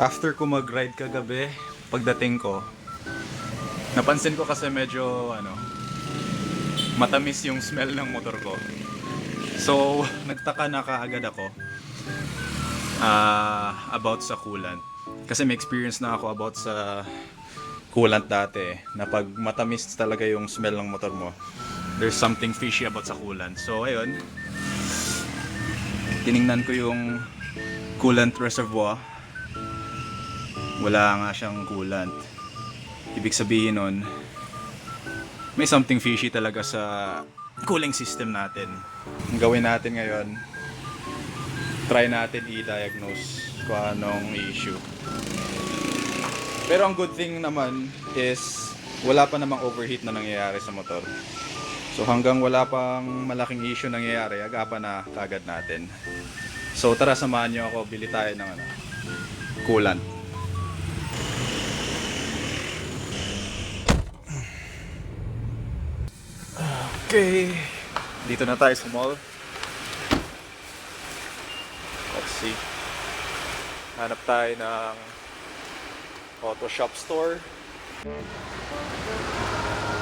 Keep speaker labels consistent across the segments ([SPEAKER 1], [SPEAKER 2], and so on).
[SPEAKER 1] After ko mag-ride kagabi, pagdating ko, napansin ko kasi medyo matamis yung smell ng motor ko. So, nagtaka na kaagad ako about sa coolant. Kasi may experience na ako about sa coolant dati na pag matamis talaga yung smell ng motor mo, there's something fishy about sa coolant. So, ayun, tiningnan ko yung coolant reservoir. Wala nga siyang coolant. Ibig sabihin nun, may something fishy talaga sa cooling system natin. Ang gawin natin ngayon, try natin i-diagnose kung anong issue. Pero ang good thing naman is wala pa namang overheat na nangyayari sa motor. So hanggang wala pang malaking issue nangyayari, agapan na kagad natin. So tara, samahan nyo ako, bili tayo ng coolant. Okay, dito na tayo sa mall. Let's see. Hanap tayo ng auto shop store.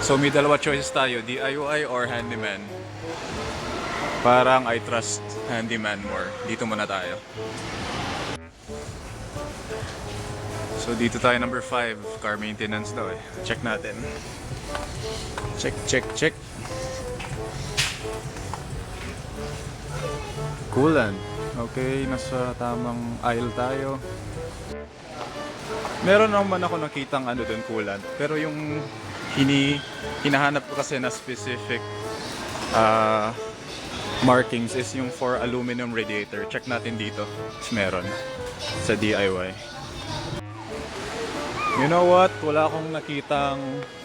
[SPEAKER 1] So may dalawa choices tayo, DIY or handyman. Parang I trust handyman more. Dito muna tayo. So dito tayo number 5, car maintenance daw eh. Check natin. Check. Coolant. Okay, nasa tamang aisle tayo. Meron naman ako nakitang doon coolant. Pero yung hinahanap ko kasi na specific markings is yung for aluminum radiator. Check natin dito. Meron sa DIY. You know what? Wala akong nakitang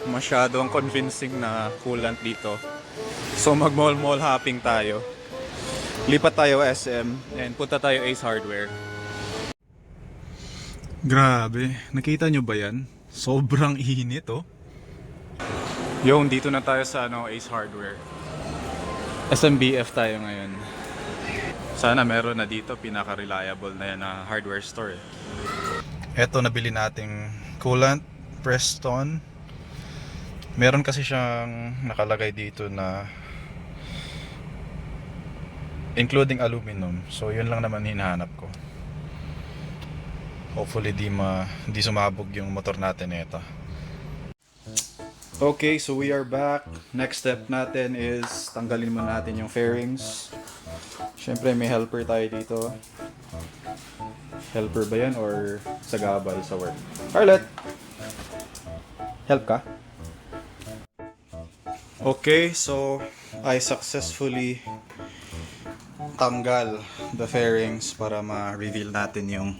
[SPEAKER 1] masyadong convincing na coolant dito. So mag-mall hopping tayo. Lipat tayo SM and punta tayo Ace Hardware. Grabe, nakita nyo ba yan? Sobrang init oh. Yung dito na tayo sa Ace Hardware. SMBF tayo ngayon. Sana meron na dito, pinaka-reliable na yan na hardware store. Eto, nabili nating coolant, Preston. Meron kasi siyang nakalagay dito na including aluminum. So yun lang naman hinahanap ko. Hopefully di sumabog yung motor natin ito. Okay, so we are back. Next step natin is tanggalin muna natin yung fairings. Syempre may helper tayo dito. Helper ba yan or sagabal sa work? Arlet! Help ka? Okay, so I successfully tanggal the fairings para ma-reveal natin yung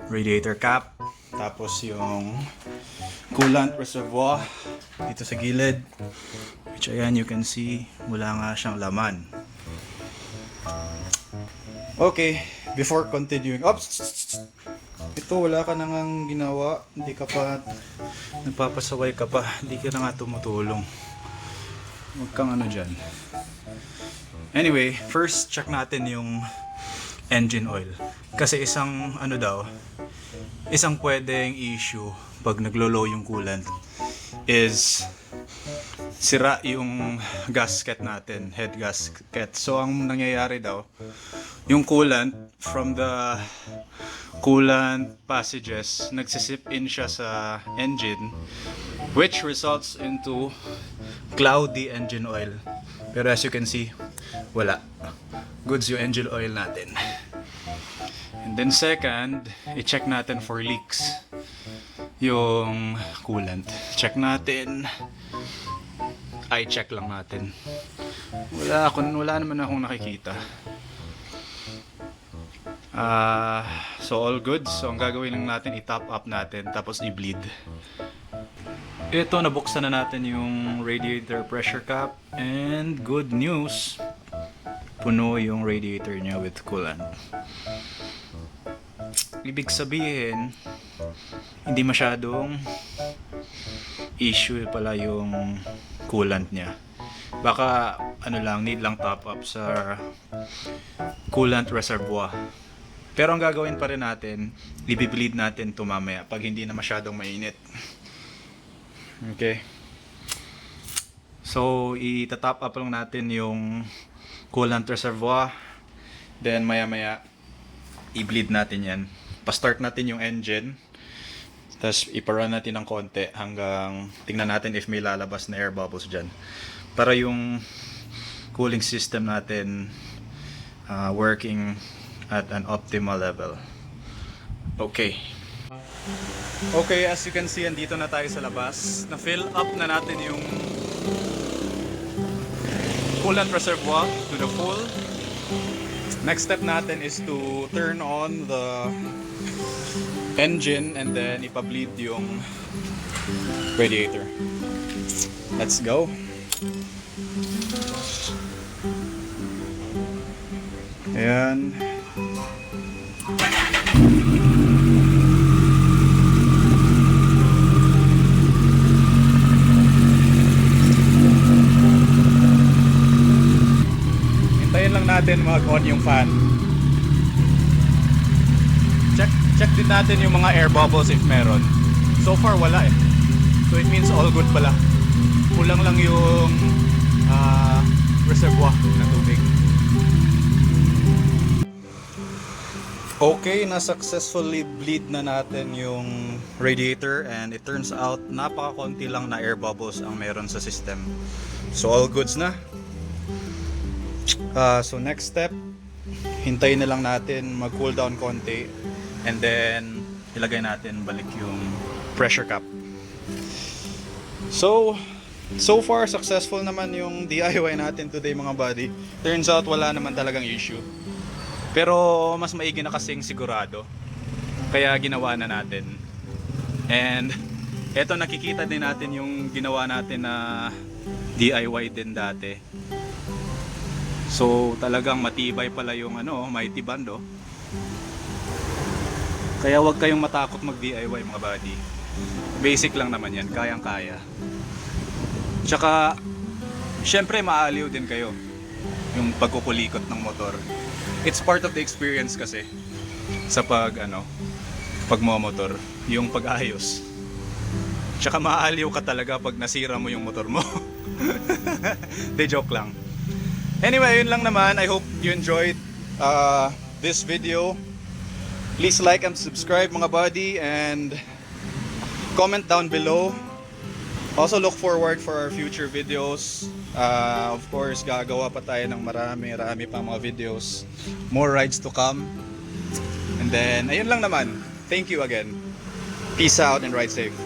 [SPEAKER 1] radiator cap, tapos yung coolant reservoir dito sa gilid, which ayan, you can see wala nga siyang laman. Okay, before continuing, ito wala ka nang ginawa, hindi ka pa nagpapasaway ka pa, hindi ka na nga tumutulong, huwag kang dyan. Anyway, first check natin yung engine oil. Kasi isang isang pwedeng issue pag naglo-low yung coolant is sira yung gasket natin, head gasket. So ang nangyayari daw, yung coolant from the coolant passages nagsisip in siya sa engine, which results into cloudy engine oil. Pero as you can see, wala. Goods yung engine oil natin. And then second, i-check natin for leaks yung coolant. Check natin. I-check lang natin. Wala naman akong nakikita. So all good. So ang gagawin lang natin, i-top up natin tapos i-bleed. Ito, nabuksan na natin yung radiator pressure cap and good news, puno yung radiator niya with coolant. Ibig sabihin, hindi masyadong issue pala yung coolant niya. Baka need lang top up sa coolant reservoir. Pero ang gagawin pa rin natin, i-bleed natin to mamaya pag hindi na masyadong mainit. Okay. So, itatop up lang natin yung coolant reservoir. Then maya-maya, i-bleed natin yan. Pa-start natin yung engine. Tapos iparun natin ng konti hanggang tingnan natin if may lalabas na air bubbles dyan. Para yung cooling system natin working at an optimal level. Okay. Okay, as you can see, andito na tayo sa labas. Na-fill up na natin yung coolant reservoir to the full. Next step natin is to turn on the engine and then ipa-bleed yung radiator. Let's go. Ayan. Hintayin lang natin mag-on yung fan. Check din natin yung mga air bubbles if meron. So far wala eh. So it means all good pala. Kulang lang yung reservoir ng tubig. Okay, na-successfully bleed na natin yung radiator and it turns out napaka-konti lang na air bubbles ang meron sa system. So all goods na. So next step, hintayin na lang natin mag-cool down konti and then ilagay natin balik yung pressure cap. So far successful naman yung DIY natin today mga buddy. Turns out wala naman talagang issue. Pero mas maigi na kasing sigurado. Kaya ginawa na natin. And eto, nakikita din natin yung ginawa natin na DIY din dati. So talagang matibay pala yung mighty band oh. Kaya wag kayong matakot mag DIY mga buddy. Basic lang naman yan, kayang-kaya. Tsaka syempre maaliw din kayo yung pagkukulikot ng motor. It's part of the experience kasi sa pagmomotor, yung pag-ayos. Tsaka maaliw ka talaga pag nasira mo yung motor mo. De joke lang. Anyway, yun lang naman. I hope you enjoyed this video. Please like and subscribe mga buddy and comment down below. Also look forward for our future videos. Of course, gagawa pa tayo ng marami pa mga videos. More rides to come. And then, ayun lang naman. Thank you again. Peace out and ride safe.